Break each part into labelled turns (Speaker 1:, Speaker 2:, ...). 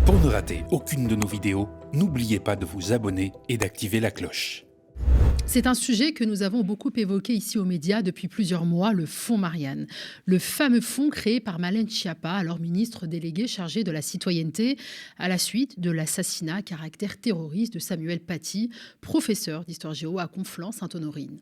Speaker 1: Pour ne rater aucune de nos vidéos, n'oubliez pas de vous abonner et d'activer la cloche.
Speaker 2: C'est un sujet que nous avons beaucoup évoqué ici aux médias depuis plusieurs mois, le fonds Marianne. Le fameux fonds créé par Marlène Schiappa, alors ministre déléguée chargée de la citoyenneté, à la suite de l'assassinat à caractère terroriste de Samuel Paty, professeur d'histoire géo à Conflans-Sainte-Honorine.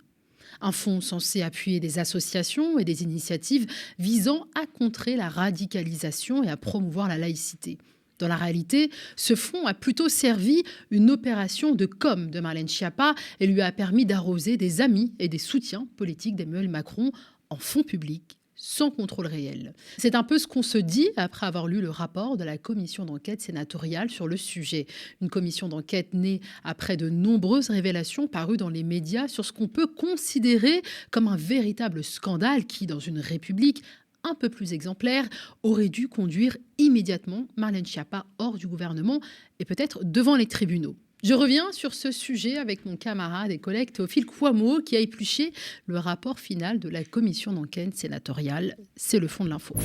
Speaker 2: Un fonds censé appuyer des associations et des initiatives visant à contrer la radicalisation et à promouvoir la laïcité. Dans la réalité, ce fonds a plutôt servi une opération de com' de Marlène Schiappa et lui a permis d'arroser des amis et des soutiens politiques d'Emmanuel Macron en fonds publics, sans contrôle réel. C'est un peu ce qu'on se dit après avoir lu le rapport de la commission d'enquête sénatoriale sur le sujet. Une commission d'enquête née après de nombreuses révélations parues dans les médias sur ce qu'on peut considérer comme un véritable scandale qui, dans une république un peu plus exemplaire, aurait dû conduire immédiatement Marlène Schiappa hors du gouvernement et peut-être devant les tribunaux. Je reviens sur ce sujet avec mon camarade et collègue Théophile Kouamouo qui a épluché le rapport final de la commission d'enquête sénatoriale. C'est le fond de l'info.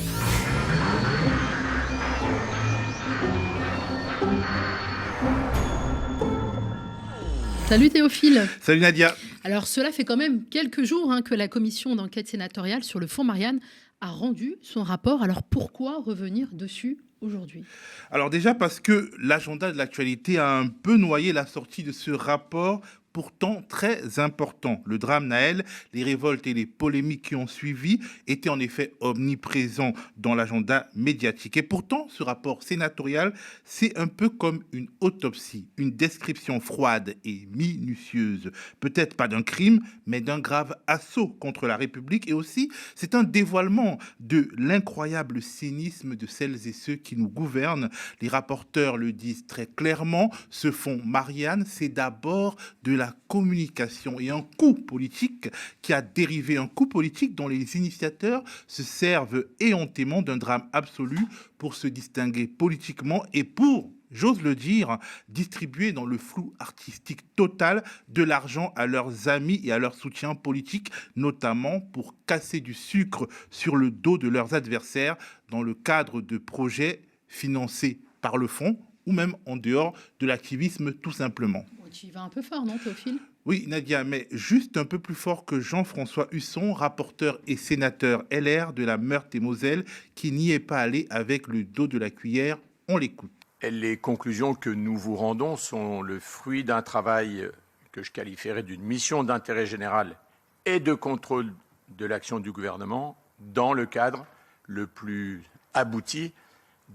Speaker 2: Salut Théophile.
Speaker 3: Salut Nadia.
Speaker 2: Alors cela fait quand même quelques jours que la commission d'enquête sénatoriale sur le fonds Marianne a rendu son rapport. Alors pourquoi revenir dessus aujourd'hui ?
Speaker 3: Alors déjà parce que l'agenda de l'actualité a un peu noyé la sortie de ce rapport pourtant très important. Le drame Naël, les révoltes et les polémiques qui ont suivi étaient en effet omniprésents dans l'agenda médiatique. Et pourtant, ce rapport sénatorial, c'est un peu comme une autopsie, une description froide et minutieuse. Peut-être pas d'un crime, mais d'un grave assaut contre la République. Et aussi, c'est un dévoilement de l'incroyable cynisme de celles et ceux qui nous gouvernent. Les rapporteurs le disent très clairement, ce fonds Marianne, c'est d'abord de la communication et un coup politique qui a dérivé, un coup politique dont les initiateurs se servent éhontément d'un drame absolu pour se distinguer politiquement et pour, j'ose le dire, distribuer dans le flou artistique total de l'argent à leurs amis et à leurs soutiens politiques, notamment pour casser du sucre sur le dos de leurs adversaires dans le cadre de projets financés par le fonds ou même en dehors de l'activisme tout simplement.
Speaker 2: Tu y vas un peu fort, non Théophile ?
Speaker 3: Oui, Nadia, mais juste un peu plus fort que Jean-François Husson, rapporteur et sénateur LR de la Meurthe-et-Moselle, qui n'y est pas allé avec le dos de la cuillère. On l'écoute.
Speaker 4: Les conclusions que nous vous rendons sont le fruit d'un travail que je qualifierais d'une mission d'intérêt général et de contrôle de l'action du gouvernement dans le cadre le plus abouti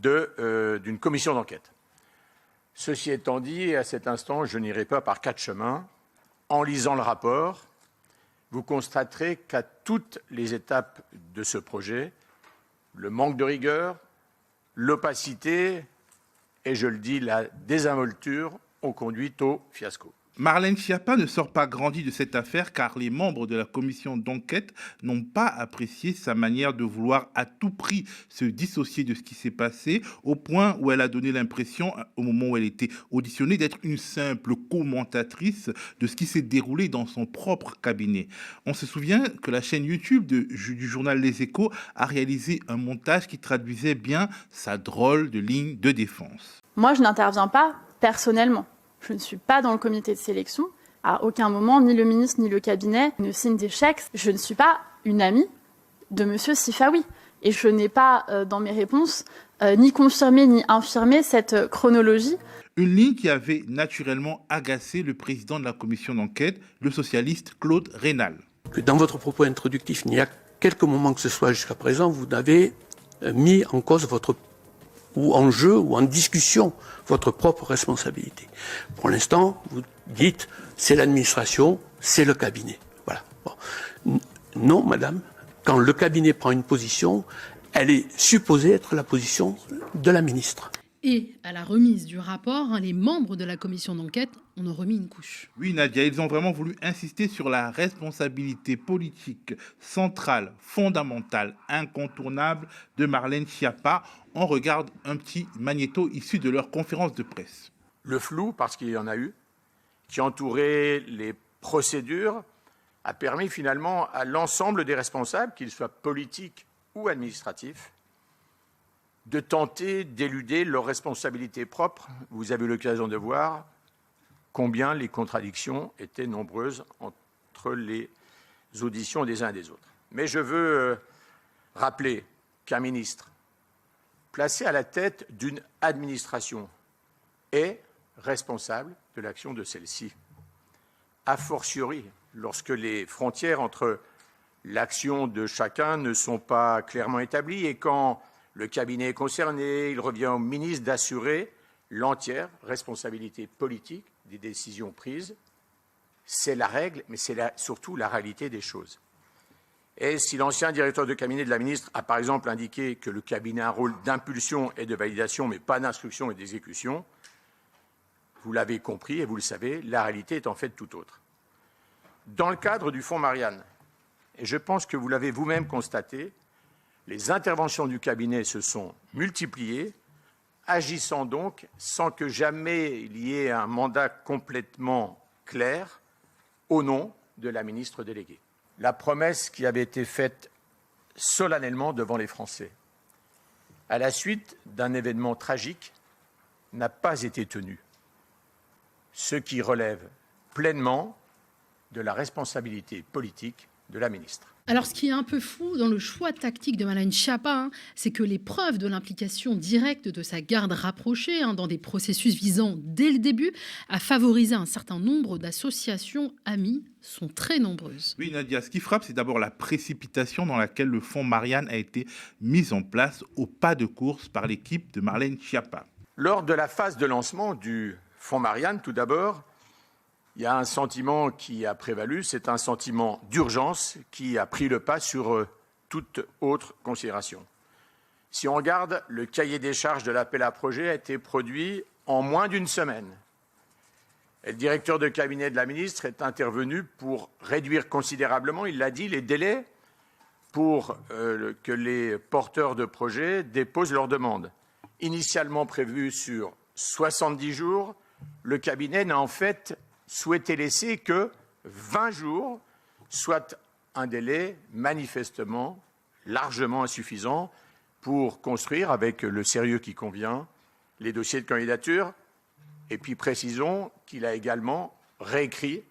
Speaker 4: d'une commission d'enquête. Ceci étant dit, à cet instant, je n'irai pas par quatre chemins. En lisant le rapport, vous constaterez qu'à toutes les étapes de ce projet, le manque de rigueur, l'opacité et, je le dis, la désinvolture ont conduit au fiasco.
Speaker 3: Marlène Schiappa ne sort pas grandie de cette affaire car les membres de la commission d'enquête n'ont pas apprécié sa manière de vouloir à tout prix se dissocier de ce qui s'est passé au point où elle a donné l'impression, au moment où elle était auditionnée, d'être une simple commentatrice de ce qui s'est déroulé dans son propre cabinet. On se souvient que la chaîne YouTube du journal Les Échos a réalisé un montage qui traduisait bien sa drôle de ligne de défense.
Speaker 5: Moi, je n'interviens pas personnellement. Je ne suis pas dans le comité de sélection. À aucun moment, ni le ministre ni le cabinet ne signent des chèques. Je ne suis pas une amie de M. Sifawi. Et je n'ai pas, dans mes réponses, ni confirmé ni infirmé cette chronologie.
Speaker 3: Une ligne qui avait naturellement agacé le président de la commission d'enquête, le socialiste Claude Raynal.
Speaker 6: Dans votre propos introductif, il y a quelques moments que ce soit jusqu'à présent, vous avez mis en cause ou en jeu ou en discussion votre propre responsabilité. Pour l'instant, vous dites c'est l'administration, c'est le cabinet. Voilà. Bon. Non, madame, quand le cabinet prend une position, elle est supposée être la position de la ministre.
Speaker 2: Et à la remise du rapport, les membres de la commission d'enquête en ont remis une couche.
Speaker 3: Oui, Nadia, ils ont vraiment voulu insister sur la responsabilité politique centrale, fondamentale, incontournable de Marlène Schiappa. On regarde un petit magnéto issu de leur conférence de presse.
Speaker 4: Le flou, parce qu'il y en a eu, qui entourait les procédures, a permis finalement à l'ensemble des responsables, qu'ils soient politiques ou administratifs, de tenter d'éluder leurs responsabilités propres. Vous avez eu l'occasion de voir combien les contradictions étaient nombreuses entre les auditions des uns et des autres. Mais je veux rappeler qu'un ministre placé à la tête d'une administration est responsable de l'action de celle-ci. A fortiori, lorsque les frontières entre l'action de chacun ne sont pas clairement établies et quand le cabinet est concerné, il revient au ministre d'assurer l'entière responsabilité politique des décisions prises. C'est la règle, mais c'est surtout la réalité des choses. Et si l'ancien directeur de cabinet de la ministre a par exemple indiqué que le cabinet a un rôle d'impulsion et de validation, mais pas d'instruction et d'exécution, vous l'avez compris et vous le savez, la réalité est en fait tout autre. Dans le cadre du fonds Marianne, et je pense que vous l'avez vous-même constaté, les interventions du cabinet se sont multipliées, agissant donc sans que jamais il y ait un mandat complètement clair au nom de la ministre déléguée. La promesse qui avait été faite solennellement devant les Français, à la suite d'un événement tragique, n'a pas été tenue, ce qui relève pleinement de la responsabilité politique de la ministre.
Speaker 2: Alors, ce qui est un peu fou dans le choix tactique de Marlène Schiappa, c'est que les preuves de l'implication directe de sa garde rapprochée dans des processus visant, dès le début, à favoriser un certain nombre d'associations amies sont très nombreuses.
Speaker 3: Oui, Nadia, ce qui frappe, c'est d'abord la précipitation dans laquelle le fonds Marianne a été mis en place au pas de course par l'équipe de Marlène Schiappa.
Speaker 4: Lors de la phase de lancement du fonds Marianne, tout d'abord, il y a un sentiment qui a prévalu, c'est un sentiment d'urgence qui a pris le pas sur toute autre considération. Si on regarde, le cahier des charges de l'appel à projet a été produit en moins d'une semaine. Et le directeur de cabinet de la ministre est intervenu pour réduire considérablement, il l'a dit, les délais pour que les porteurs de projets déposent leurs demandes. Initialement prévu sur 70 jours, le cabinet n'a en fait souhaité laisser que 20 jours, soit un délai manifestement largement insuffisant pour construire avec le sérieux qui convient les dossiers de candidature. Et puis précisons qu'il a également réécrit,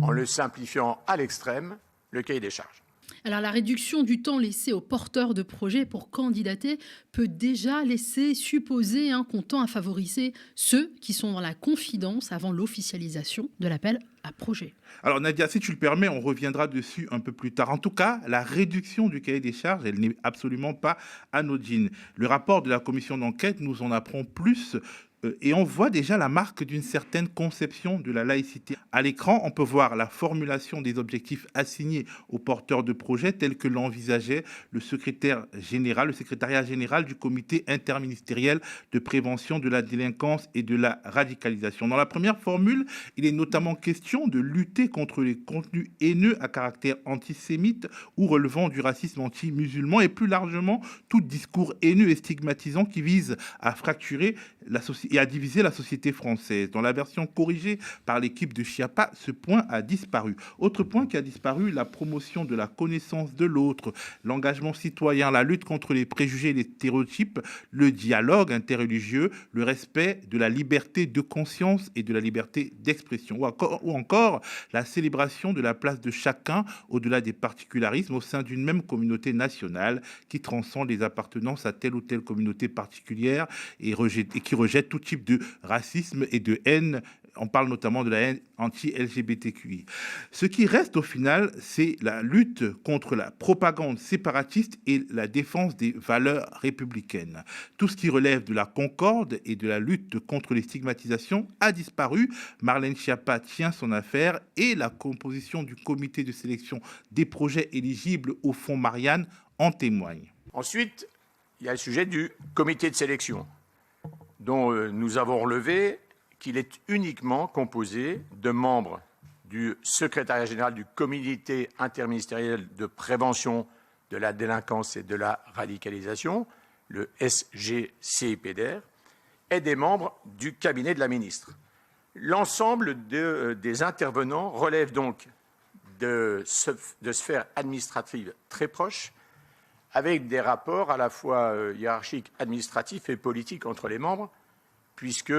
Speaker 4: en le simplifiant à l'extrême, le cahier des charges.
Speaker 2: Alors la réduction du temps laissé aux porteurs de projets pour candidater peut déjà laisser supposer qu'on tend à favoriser ceux qui sont dans la confidence avant l'officialisation de l'appel à projet.
Speaker 3: Alors Nadia, si tu le permets, on reviendra dessus un peu plus tard. En tout cas, la réduction du cahier des charges, elle n'est absolument pas anodine. Le rapport de la commission d'enquête nous en apprend plus. Et on voit déjà la marque d'une certaine conception de la laïcité. À l'écran, on peut voir la formulation des objectifs assignés aux porteurs de projets tels que l'envisageait le secrétariat général du comité interministériel de prévention de la délinquance et de la radicalisation. Dans la première formule, il est notamment question de lutter contre les contenus haineux à caractère antisémite ou relevant du racisme anti-musulman et plus largement tout discours haineux et stigmatisant qui vise à fracturer la société et à diviser la société française. Dans la version corrigée par l'équipe de Schiappa, ce point a disparu. Autre point qui a disparu, la promotion de la connaissance de l'autre, l'engagement citoyen, la lutte contre les préjugés et les stéréotypes, le dialogue interreligieux, le respect de la liberté de conscience et de la liberté d'expression, ou encore la célébration de la place de chacun au-delà des particularismes au sein d'une même communauté nationale qui transcende les appartenances à telle ou telle communauté particulière et qui rejette tout type de racisme et de haine. On parle notamment de la haine anti-LGBTQI. Ce qui reste au final, c'est la lutte contre la propagande séparatiste et la défense des valeurs républicaines. Tout ce qui relève de la concorde et de la lutte contre les stigmatisations a disparu. Marlène Schiappa tient son affaire et la composition du comité de sélection des projets éligibles au fonds Marianne en témoigne.
Speaker 4: Ensuite, il y a le sujet du comité de sélection, dont nous avons relevé qu'il est uniquement composé de membres du secrétariat général du comité interministériel de prévention de la délinquance et de la radicalisation, le SGCIPDR, et des membres du cabinet de la ministre. L'ensemble des intervenants relèvent donc de sphères administratives très proches, avec des rapports à la fois hiérarchiques, administratifs et politiques entre les membres, puisque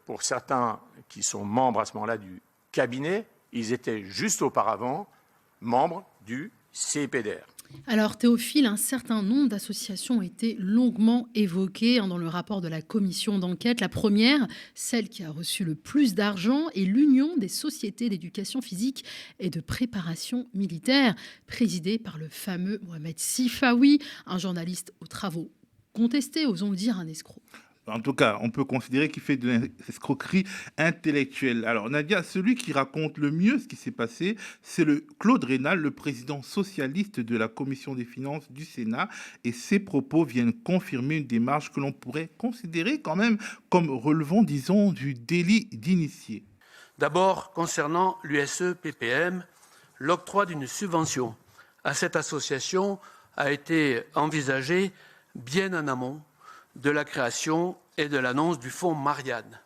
Speaker 4: pour certains qui sont membres à ce moment-là du cabinet, ils étaient juste auparavant membres du CPDR.
Speaker 2: Alors Théophile, un certain nombre d'associations ont été longuement évoquées dans le rapport de la commission d'enquête. La première, celle qui a reçu le plus d'argent, est l'Union des sociétés d'éducation physique et de préparation militaire, présidée par le fameux Mohamed Sifawi, un journaliste aux travaux contestés, osons le dire, un escroc.
Speaker 3: En tout cas, on peut considérer qu'il fait de l'escroquerie intellectuelle. Alors Nadia, celui qui raconte le mieux ce qui s'est passé, c'est le Claude Raynal, le président socialiste de la commission des finances du Sénat. Et ses propos viennent confirmer une démarche que l'on pourrait considérer quand même comme relevant, disons, du délit d'initié.
Speaker 6: D'abord, concernant l'USE-PPM, l'octroi d'une subvention à cette association a été envisagé bien en amont de la création et de l'annonce du fonds Marianne.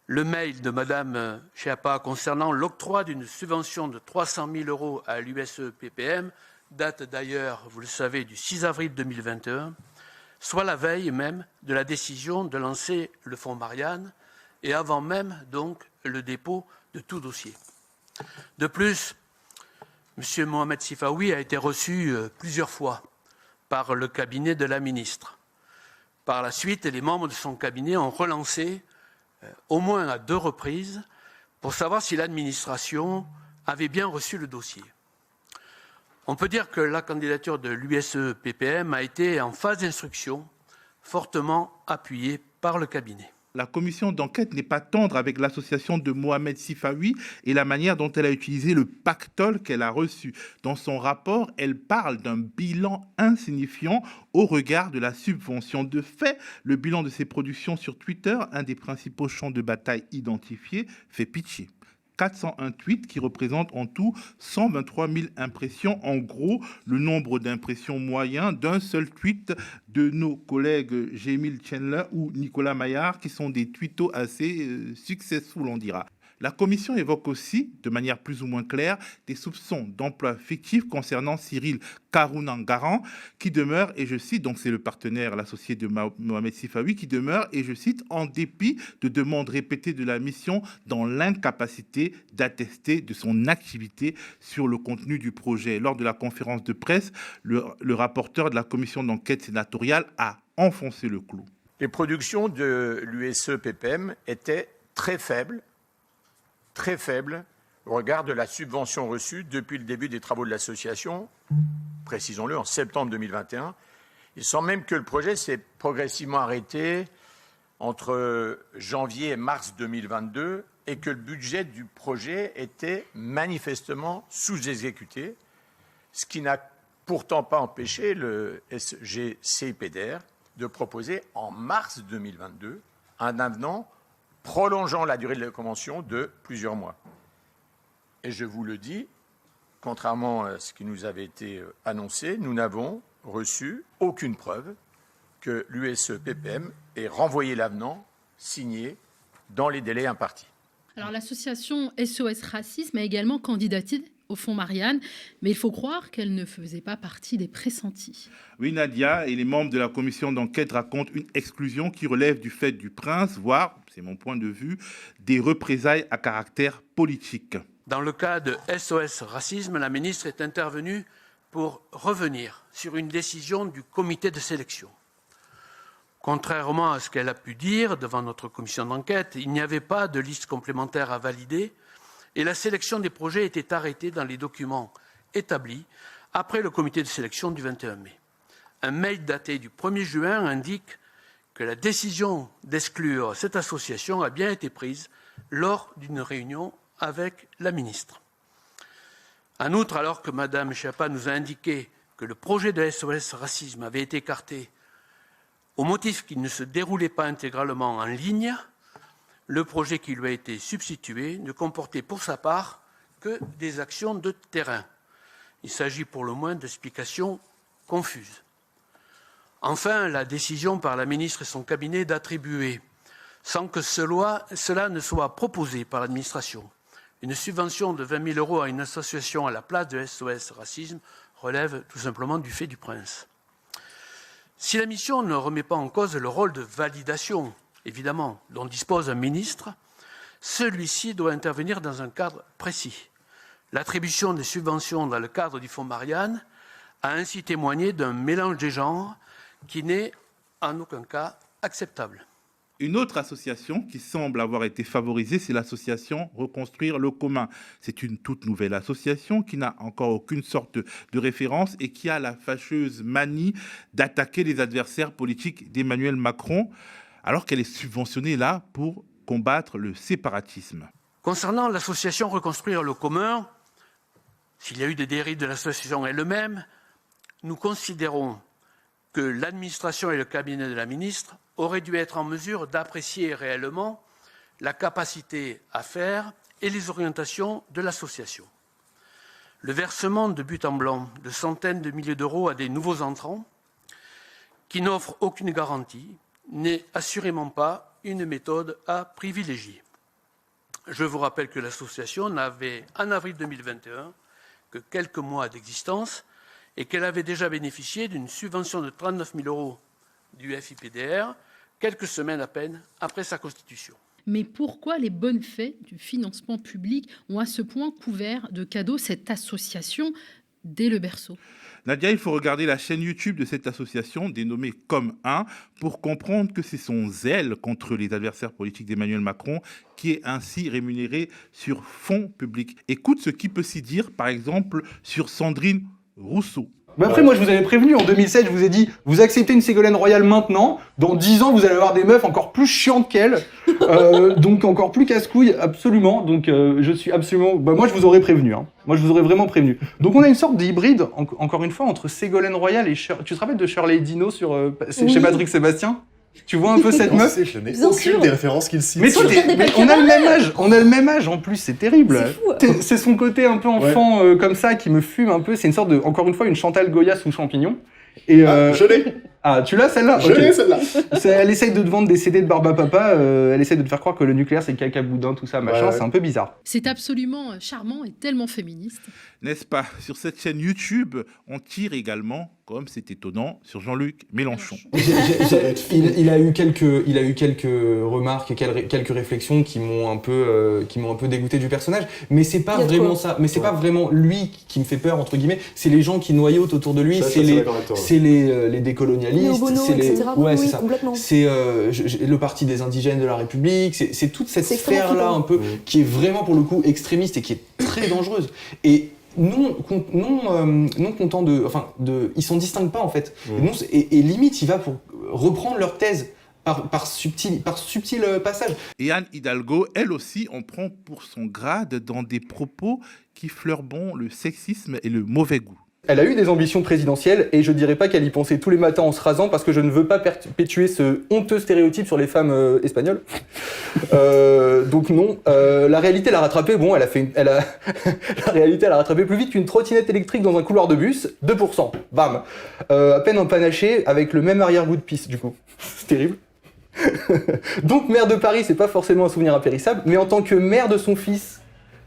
Speaker 6: Le mail de Mme Schiappa concernant l'octroi d'une subvention de 300 000 € à l'USE-PPM date d'ailleurs, vous le savez, du 6 avril 2021, soit la veille même de la décision de lancer le fonds Marianne et avant même donc le dépôt de tout dossier. De plus, M. Mohamed Sifawi a été reçu plusieurs fois par le cabinet de la ministre. Par la suite, les membres de son cabinet ont relancé, au moins à 2 reprises, pour savoir si l'administration avait bien reçu le dossier. On peut dire que la candidature de l'USE-PPM a été en phase d'instruction, fortement appuyée par le cabinet.
Speaker 3: La commission d'enquête n'est pas tendre avec l'association de Mohamed Sifawi et la manière dont elle a utilisé le pactole qu'elle a reçu. Dans son rapport, elle parle d'un bilan insignifiant au regard de la subvention. De fait, le bilan de ses productions sur Twitter, un des principaux champs de bataille identifiés, fait pitié. 401 tweets qui représentent en tout 123 000 impressions. En gros, le nombre d'impressions moyen d'un seul tweet de nos collègues Jémil Chandler ou Nicolas Maillard, qui sont des tweetos assez successful, on dira. La commission évoque aussi, de manière plus ou moins claire, des soupçons d'emploi fictif concernant Cyril Karounan-Garan, qui demeure, et je cite, donc c'est le partenaire, l'associé de Mohamed Sifawi, qui demeure, et je cite, en dépit de demandes répétées de la mission, dans l'incapacité d'attester de son activité sur le contenu du projet. Lors de la conférence de presse, le rapporteur de la commission d'enquête sénatoriale a enfoncé le clou.
Speaker 4: Les productions de l'USE-PPM étaient très faibles au regard de la subvention reçue depuis le début des travaux de l'association, précisons-le, en septembre 2021. Il semble même que le projet s'est progressivement arrêté entre janvier et mars 2022 et que le budget du projet était manifestement sous-exécuté, ce qui n'a pourtant pas empêché le SGCPDR de proposer en mars 2022 un avenant prolongeant la durée de la convention de plusieurs mois. Et je vous le dis, contrairement à ce qui nous avait été annoncé, nous n'avons reçu aucune preuve que l'USE-PPM ait renvoyé l'avenant signé dans les délais impartis.
Speaker 2: Alors l'association SOS Racisme a également candidaté au fonds Marianne, mais il faut croire qu'elle ne faisait pas partie des pressentis.
Speaker 3: Oui, Nadia, et les membres de la commission d'enquête racontent une exclusion qui relève du fait du prince, voire, c'est mon point de vue, des représailles à caractère politique.
Speaker 6: Dans le cas de SOS Racisme, la ministre est intervenue pour revenir sur une décision du comité de sélection. Contrairement à ce qu'elle a pu dire devant notre commission d'enquête, il n'y avait pas de liste complémentaire à valider et la sélection des projets était arrêtée dans les documents établis après le comité de sélection du 21 mai. Un mail daté du 1er juin indique que la décision d'exclure cette association a bien été prise lors d'une réunion avec la ministre. En outre, alors que Mme Schiappa nous a indiqué que le projet de SOS Racisme avait été écarté au motif qu'il ne se déroulait pas intégralement en ligne, le projet qui lui a été substitué ne comportait pour sa part que des actions de terrain. Il s'agit pour le moins d'explications confuses. Enfin, la décision par la ministre et son cabinet d'attribuer, sans que cela ne soit proposé par l'administration, une subvention de 20 000 € à une association à la place de SOS Racisme relève tout simplement du fait du prince. Si la mission ne remet pas en cause le rôle de validation, évidemment, dont dispose un ministre, celui-ci doit intervenir dans un cadre précis. L'attribution des subventions dans le cadre du fonds Marianne a ainsi témoigné d'un mélange des genres qui n'est en aucun cas acceptable.
Speaker 3: Une autre association qui semble avoir été favorisée, c'est l'association Reconstruire le commun. C'est une toute nouvelle association qui n'a encore aucune sorte de référence et qui a la fâcheuse manie d'attaquer les adversaires politiques d'Emmanuel Macron, alors qu'elle est subventionnée là pour combattre le séparatisme.
Speaker 6: Concernant l'association Reconstruire le commun, s'il y a eu des dérives de l'association elle-même, nous considérons que l'administration et le cabinet de la ministre auraient dû être en mesure d'apprécier réellement la capacité à faire et les orientations de l'association. Le versement de but en blanc de centaines de milliers d'euros à des nouveaux entrants, qui n'offrent aucune garantie, n'est assurément pas une méthode à privilégier. Je vous rappelle que l'association n'avait, en avril 2021, que quelques mois d'existence et qu'elle avait déjà bénéficié d'une subvention de 39 000 euros du FIPDR, quelques semaines à peine après sa constitution.
Speaker 2: Mais pourquoi les bonnes faits du financement public ont à ce point couvert de cadeaux cette association dès le berceau ?
Speaker 3: Nadia, il faut regarder la chaîne YouTube de cette association, dénommée Comme Un, pour comprendre que c'est son zèle contre les adversaires politiques d'Emmanuel Macron qui est ainsi rémunéré sur fonds publics. Écoute ce qui peut s'y dire, par exemple, sur Sandrine Rousseau.
Speaker 7: Mais après, moi, je vous avais prévenu, en 2007, je vous ai dit, vous acceptez une Ségolène Royal maintenant, dans 10 ans, vous allez avoir des meufs encore plus chiantes qu'elle, donc encore plus casse-couilles, absolument. Donc, je suis absolument... Bah, moi, je vous aurais prévenu, hein. Moi, je vous aurais vraiment prévenu. Donc, on a une sorte d'hybride, encore une fois, entre Ségolène Royal et... Tu te rappelles de Shirley Dino chez Patrick Sébastien ? Tu vois un peu cette meuf ?
Speaker 8: Je n'ai aucune des références qu'il cite.
Speaker 7: Mais toi, on a le même âge en plus, c'est terrible. C'est son côté un peu enfant comme ça qui me fume un peu. C'est une sorte de, encore une fois, une Chantal Goya sous champignon. Et
Speaker 8: je l'ai.
Speaker 7: Ah, tu l'as celle-là ?
Speaker 8: Je l'ai celle-là.
Speaker 7: Elle essaye de te vendre des CD de Barba Papa. Elle essaye de te faire croire que le nucléaire c'est caca boudin, tout ça, machin. Ouais. C'est un peu bizarre.
Speaker 2: C'est absolument charmant et tellement féministe.
Speaker 3: N'est-ce pas ? Sur cette chaîne YouTube, on tire également, comme c'est étonnant, sur Jean-Luc Mélenchon.
Speaker 9: Il a eu quelques remarques et quelques réflexions qui m'ont un peu dégoûté du personnage. Mais c'est pas vraiment ça. Mais c'est pas vraiment lui qui me fait peur entre guillemets. C'est les gens qui noyautent autour de lui. C'est les décolonialistes. C'est le parti des indigènes de la République. C'est toute cette sphère-là un peu qui est vraiment pour le coup extrémiste et qui est très dangereuse. Et non content ils s'en distinguent pas en fait. Et limite il va pour reprendre leur thèse par subtil passage.
Speaker 3: Et Anne Hidalgo, elle aussi, on prend pour son grade dans des propos qui fleurent bon le sexisme et le mauvais goût.
Speaker 7: Elle a eu des ambitions présidentielles et je dirais pas qu'elle y pensait tous les matins en se rasant parce que je ne veux pas perpétuer ce honteux stéréotype sur les femmes espagnoles. Donc non, la réalité l'a rattrapée. Bon, la réalité l'a rattrapée plus vite qu'une trottinette électrique dans un couloir de bus. 2%, bam. À peine empanaché avec le même arrière-goût de pisse du coup. C'est terrible. Donc maire de Paris, c'est pas forcément un souvenir impérissable, mais en tant que maire de son fils.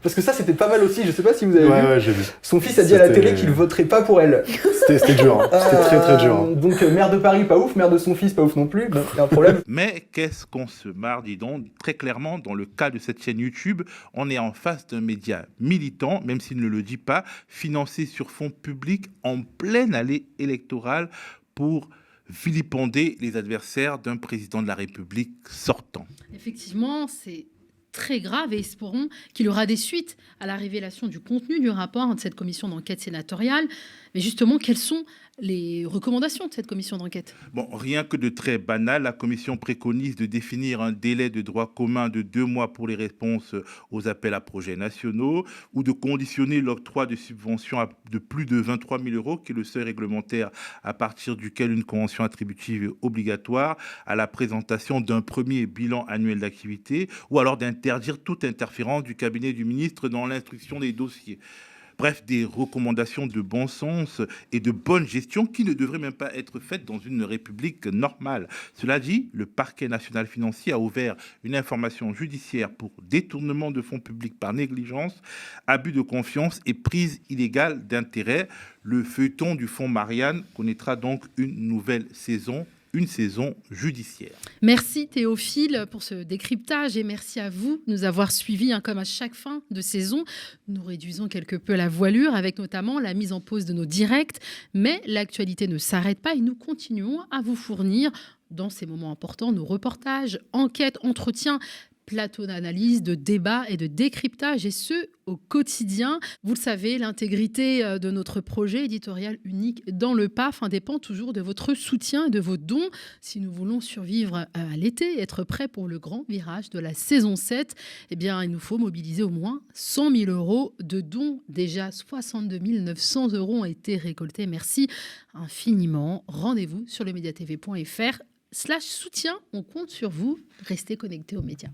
Speaker 7: Parce que ça, c'était pas mal aussi, je sais pas si vous avez vu.
Speaker 8: Ouais, j'ai vu.
Speaker 7: Son fils a dit à la télé qu'il voterait pas pour elle.
Speaker 8: C'était dur, hein. C'était très très dur. Hein.
Speaker 7: Donc maire de Paris, pas ouf, maire de son fils, pas ouf non plus, bon, y a un problème.
Speaker 3: Mais qu'est-ce qu'on se marre, dis donc. Très clairement, dans le cas de cette chaîne YouTube, on est en face d'un média militant, même s'il ne le dit pas, financé sur fonds publics en pleine allée électorale pour vilipender les adversaires d'un président de la République sortant.
Speaker 2: Effectivement, c'est très grave et espérons qu'il y aura des suites à la révélation du contenu du rapport de cette commission d'enquête sénatoriale. Mais justement, quelles sont les recommandations de cette commission d'enquête ?
Speaker 3: Bon, rien que de très banal, la commission préconise de définir un délai de droit commun de 2 mois pour les réponses aux appels à projets nationaux ou de conditionner l'octroi de subventions de plus de 23 000 euros, qui est le seuil réglementaire à partir duquel une convention attributive est obligatoire, à la présentation d'un premier bilan annuel d'activité ou alors d'interdire toute interférence du cabinet du ministre dans l'instruction des dossiers. Bref, des recommandations de bon sens et de bonne gestion qui ne devraient même pas être faites dans une république normale. Cela dit, le parquet national financier a ouvert une information judiciaire pour détournement de fonds publics par négligence, abus de confiance et prise illégale d'intérêt. Le feuilleton du fonds Marianne connaîtra donc une nouvelle saison. Une saison judiciaire.
Speaker 2: Merci Théophile pour ce décryptage et merci à vous de nous avoir suivis comme à chaque fin de saison. Nous réduisons quelque peu la voilure avec notamment la mise en pause de nos directs, mais l'actualité ne s'arrête pas et nous continuons à vous fournir dans ces moments importants nos reportages, enquêtes, entretiens, plateaux d'analyse, de débat et de décryptage, et ce, au quotidien. Vous le savez, l'intégrité de notre projet éditorial unique dans le PAF dépend toujours de votre soutien et de vos dons. Si nous voulons survivre à l'été, être prêts pour le grand virage de la saison 7, eh bien, il nous faut mobiliser au moins 100 000 € de dons. Déjà, 62 900 € ont été récoltés. Merci infiniment. Rendez-vous sur lemediatv.fr/soutien. On compte sur vous. Restez connectés aux médias.